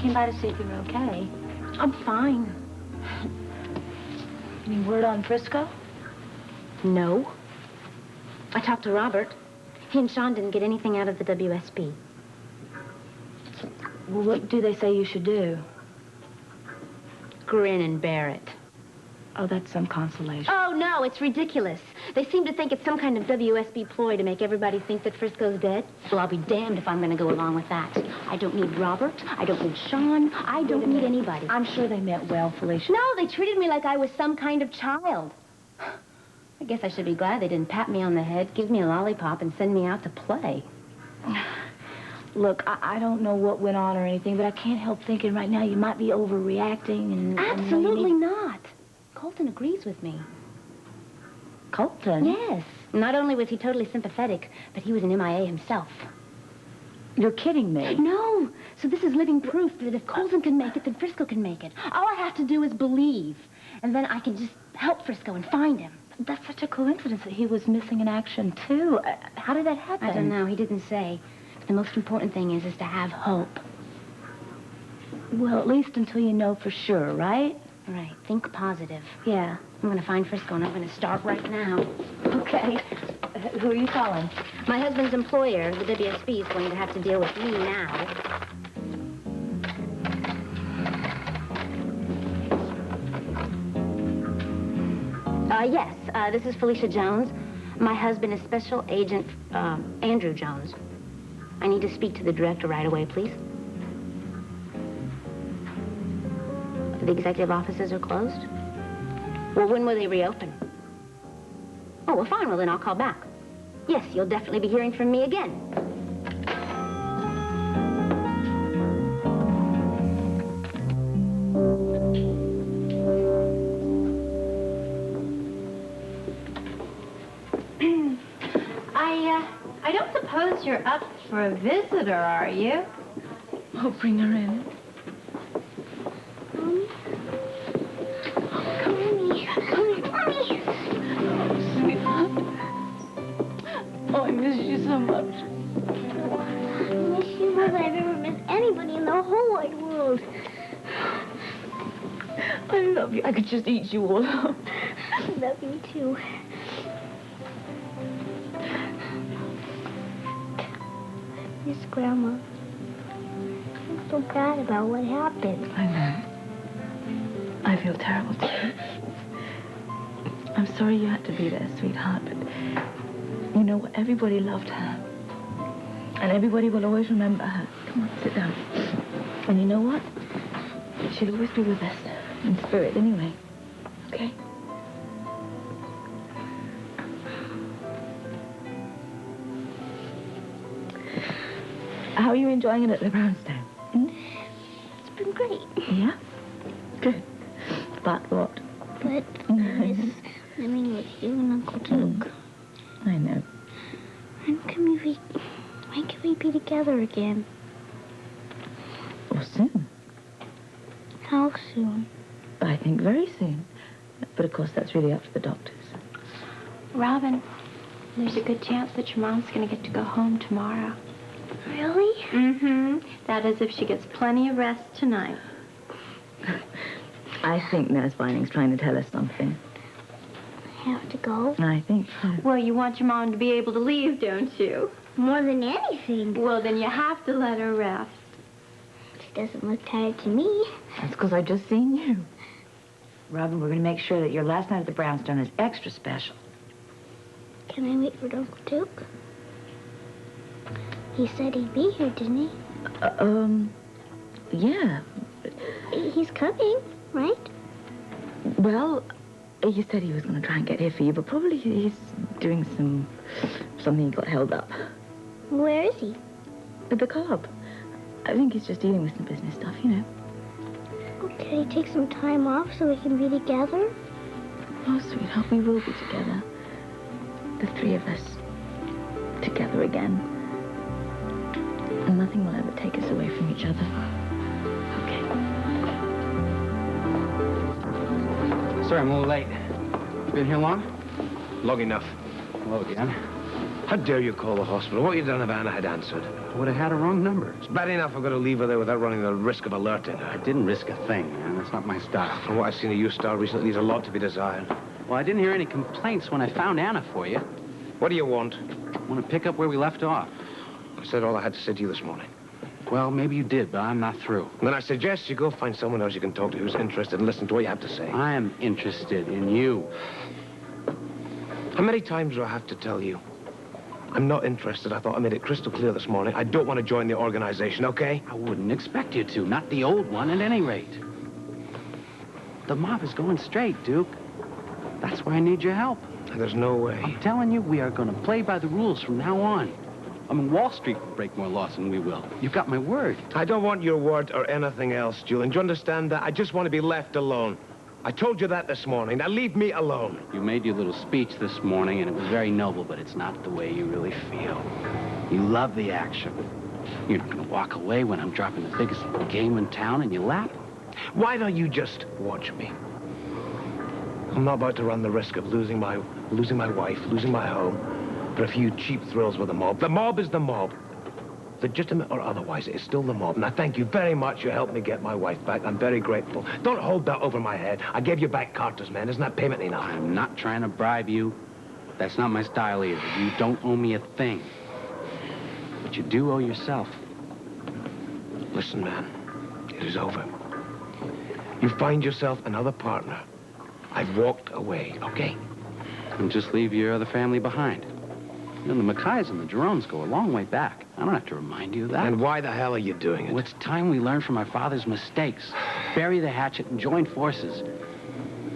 came by to see if you were okay. I'm fine. Any word on Frisco? No. I talked to Robert. He and Sean didn't get anything out of the WSB. Well, what do they say you should do? Grin and bear it. Oh, that's some consolation. Oh, no, it's ridiculous. They seem to think it's some kind of WSB ploy to make everybody think that Frisco's dead. Well, I'll be damned if I'm going to go along with that. I don't need Robert. I don't need Sean. I don't need anybody. I'm sure they meant well, Felicia. No, they treated me like I was some kind of child. I guess I should be glad they didn't pat me on the head, give me a lollipop, and send me out to play. Look, I don't know what went on or anything, but I can't help thinking right now you might be overreacting and... Absolutely not. Colton agrees with me. Colton? Yes. Not only was he totally sympathetic, but he was an MIA himself. You're kidding me. No. So this is living proof that if Colton can make it, then Frisco can make it. All I have to do is believe. And then I can just help Frisco and find him. That's such a coincidence that he was missing in action, too. How did that happen? I don't know. He didn't say. But the most important thing is to have hope. Well, at least until you know for sure, right? Right. Think positive. Yeah. I'm going to find Frisco, and I'm going to start right now. Okay. Who are you calling? My husband's employer, the WSB, is going to have to deal with me now. Yes, this is Felicia Jones. My husband is Special Agent Andrew Jones. I need to speak to the director right away, please. The executive offices are closed? Well, when will they reopen? Oh, well, fine. Well, then I'll call back. Yes, you'll definitely be hearing from me again. I don't suppose you're up for a visitor, are you? Oh, bring her in. Oh, I miss you so much. I miss you more than I've ever missed anybody in the whole wide world. I love you. I could just eat you all up. I love you, too. I miss Grandma. I'm so bad about what happened. I know. I feel terrible, too. I'm sorry you had to be there, sweetheart, but... You know, everybody loved her. And everybody will always remember her. Come on, sit down. And you know what? She'll always be with us. In spirit, anyway. Okay? How are you enjoying it at the Brownstone? Hmm? It's been great. Yeah? Good. But what? But I miss living with you and Uncle Duke. I know. When can we be together again? Or soon. How soon? I think very soon. But of course, that's really up to the doctors. Robin, there's a good chance that your mom's going to get to go home tomorrow. Really? Mm-hmm. That is if she gets plenty of rest tonight. I think Nurse Vining's trying to tell us something. I have to go? I think so. Well, you want your mom to be able to leave, don't you? More than anything. Well, then you have to let her rest. She doesn't look tired to me. That's because I've just seen you. Robin, we're going to make sure that your last night at the Brownstone is extra special. Can I wait for Uncle Duke? He said he'd be here, didn't he? Yeah. He's coming, right? Well, he said he was going to try and get here for you, but probably he's doing something he got held up. Where is he? At the club. I think he's just dealing with some business stuff, you know. Oh, can he take some time off so we can be together? Oh, sweetheart, we will be together. The three of us. Together again. And nothing will ever take us away from each other. Okay. Sorry, I'm a little late. You been here long? Long enough. Hello again. How dare you call the hospital? What would you done if Anna had answered? I would have had a wrong number. It's bad enough I've got to leave her there without running the risk of alerting her. I didn't risk a thing, man. That's not my style. From what I've seen of you, Star, recently, there's a lot to be desired. Well, I didn't hear any complaints when I found Anna for you. What do you want? I want to pick up where we left off. I said all I had to say to you this morning. Well, maybe you did, but I'm not through. Then I suggest you go find someone else you can talk to who's interested and listen to what you have to say. I am interested in you. How many times do I have to tell you? I'm not interested. I thought I made it crystal clear this morning. I don't want to join the organization, okay? I wouldn't expect you to. Not the old one, at any rate. The mob is going straight, Duke. That's why I need your help. There's no way. I'm telling you, we are going to play by the rules from now on. I mean, Wall Street will break more laws than we will. You've got my word. I don't want your word or anything else, Julian. Do you understand that? I just want to be left alone. I told you that this morning. Now leave me alone. You made your little speech this morning, and it was very noble, but it's not the way you really feel. You love the action. You're not going to walk away when I'm dropping the biggest game in town in your lap. Why don't you just watch me? I'm not about to run the risk of losing my wife, losing my home, for a few cheap thrills with the mob. The mob is the mob. Legitimate or otherwise, it is still the mob. And I thank you very much. You helped me get my wife back. I'm very grateful. Don't hold that over my head. I gave you back Carter's men. Isn't that payment enough? I'm not trying to bribe you. That's not my style either. You don't owe me a thing. But you do owe yourself. Listen, man. It is over. You find yourself another partner. I've walked away, okay? And just leave your other family behind. You know, the Mackays and the Jeromes go a long way back. I don't have to remind you of that. And why the hell are you doing it? Well, it's time we learn from our father's mistakes. Bury the hatchet and join forces.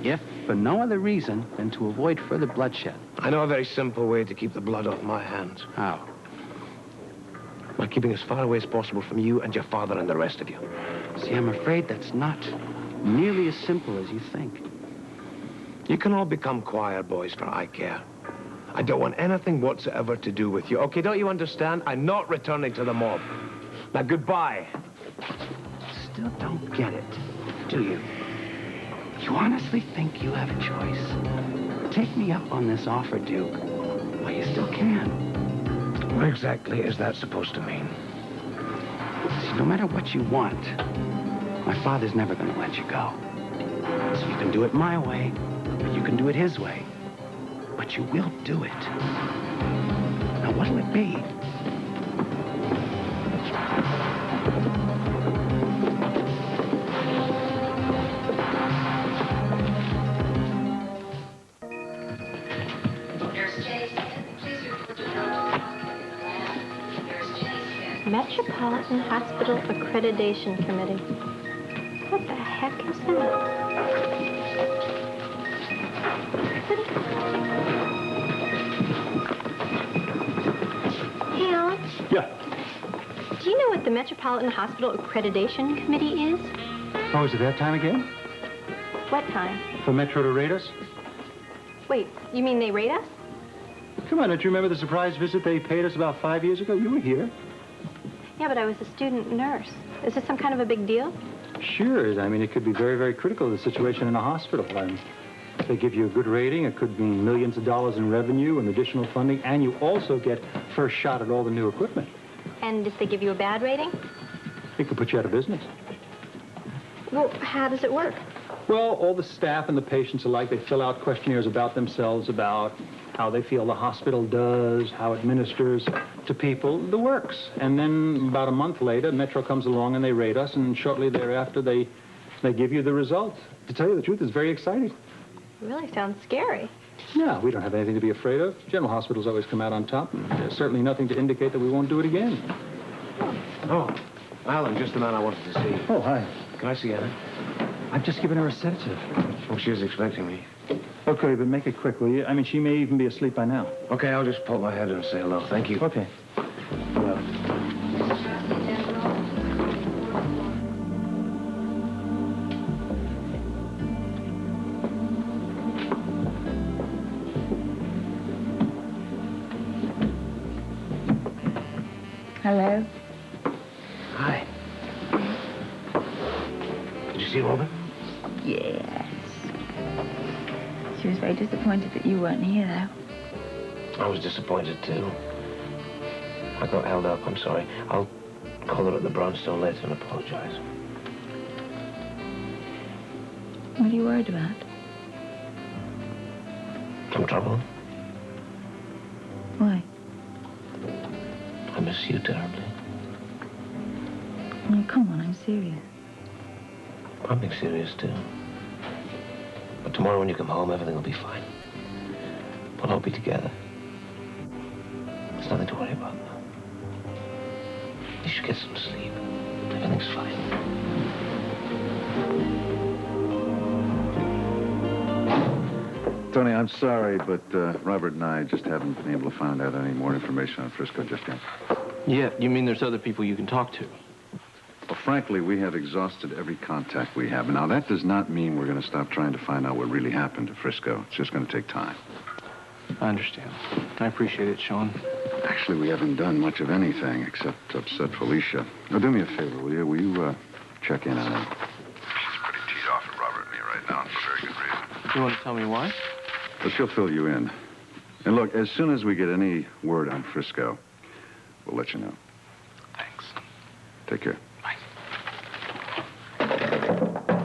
If for no other reason than to avoid further bloodshed. I know a very simple way to keep the blood off my hands. How? By keeping as far away as possible from you and your father and the rest of you. See, I'm afraid that's not nearly as simple as you think. You can all become choir boys for I care. I don't want anything whatsoever to do with you. Okay, don't you understand? I'm not returning to the mob. Now, goodbye. Still don't get it, do you? You honestly think you have a choice? Take me up on this offer, Duke. Well, you still can. What exactly is that supposed to mean? See, no matter what you want, my father's never going to let you go. So you can do it my way, or you can do it his way. But you will do it. Now, what'll it be? Metropolitan Hospital Accreditation Committee. What the heck is that? Hey, Alex. Yeah. Do you know what the Metropolitan Hospital Accreditation Committee is? Oh, is it that time again? What time? For Metro to rate us? Wait, you mean they rate us? Come on, don't you remember the surprise visit they paid us about 5 years ago? You were here. Yeah, but I was a student nurse. Is this some kind of a big deal? Sure. I mean, it could be very, very critical, the situation in a hospital. And if they give you a good rating, it could mean millions of dollars in revenue and additional funding, and you also get first shot at all the new equipment. And if they give you a bad rating? It could put you out of business. Well, how does it work? Well, all the staff and the patients alike, they fill out questionnaires about themselves, about how they feel the hospital does, how it ministers to people, the works. And then about a month later, Metro comes along and they rate us, and shortly thereafter, they give you the results. To tell you the truth, it's very exciting. It really sounds scary. No, we don't have anything to be afraid of. General hospitals always come out on top, and there's certainly nothing to indicate that we won't do it again. Oh, Alan, just the man I wanted to see. Oh, hi. Can I see Anna? I've just given her a sedative. Oh, she is expecting me. Okay, but make it quick, will you? I mean, she may even be asleep by now. Okay, I'll just poke my head in and say hello. Thank you. Okay. Well. Hello? Hi. Did you see Robin? Yes. She was very disappointed that you weren't here, though. I was disappointed, too. I got held up. I'm sorry. I'll call her at the brownstone later and apologize. What are you worried about? Some trouble? Why? I miss you terribly. Oh, come on, I'm serious. I'm being serious, too. But tomorrow when you come home, everything will be fine. We'll all be together. There's nothing to worry about now. You should get some sleep. Everything's fine. Tony, I'm sorry, but Robert and I just haven't been able to find out any more information on Frisco just yet. Yeah, you mean there's other people you can talk to? Well, frankly, we have exhausted every contact we have. Now, that does not mean we're going to stop trying to find out what really happened to Frisco. It's just going to take time. I understand. I appreciate it, Sean. Actually, we haven't done much of anything except upset Felicia. Now, do me a favor, will you? Will you check in on her? She's pretty teed off at Robert and me right now, for very good reason. You want to tell me why? But she'll fill you in. And look, as soon as we get any word on Frisco, we'll let you know. Thanks. Take care. Bye.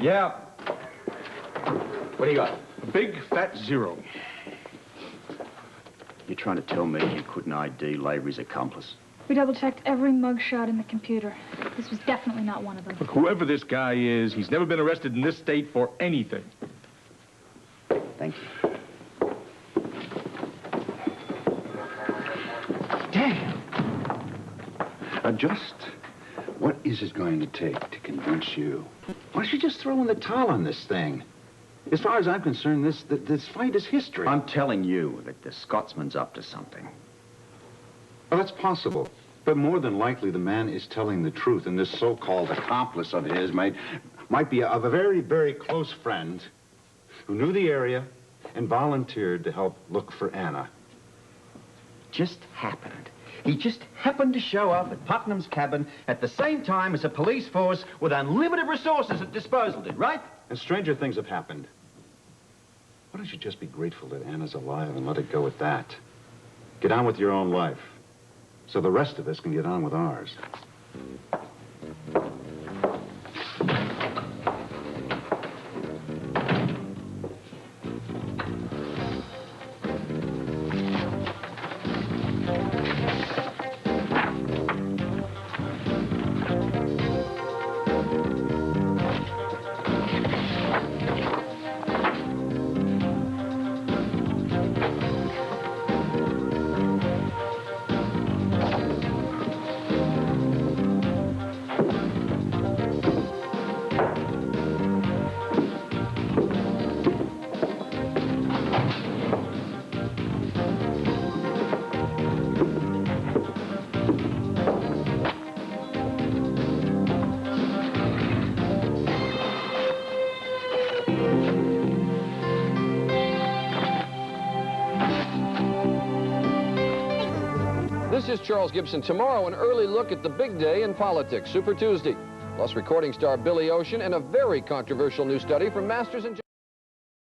Yeah. What do you got? A big fat 0. You're trying to tell me you couldn't ID Lavery's accomplice? We double-checked every mugshot in the computer. This was definitely not one of them. Look, whoever this guy is, he's never been arrested in this state for anything. Thank you. Damn! Just what is it going to take to convince you? Why don't you just throw in the towel on this thing? As far as I'm concerned, this fight is history. I'm telling you that the Scotsman's up to something. Well, that's possible. But more than likely, the man is telling the truth, and this so-called accomplice of his might be of a very, very close friend who knew the area and volunteered to help look for Anna. Just happened. He just happened to show up at Putnam's cabin at the same time as a police force with unlimited resources at disposal did, right? And stranger things have happened. Why don't you just be grateful that Anna's alive and let it go at that? Get on with your own life, so the rest of us can get on with ours. This is Charles Gibson. Tomorrow, an early look at the big day in politics, Super Tuesday. Plus recording star Billy Ocean and a very controversial new study from Masters and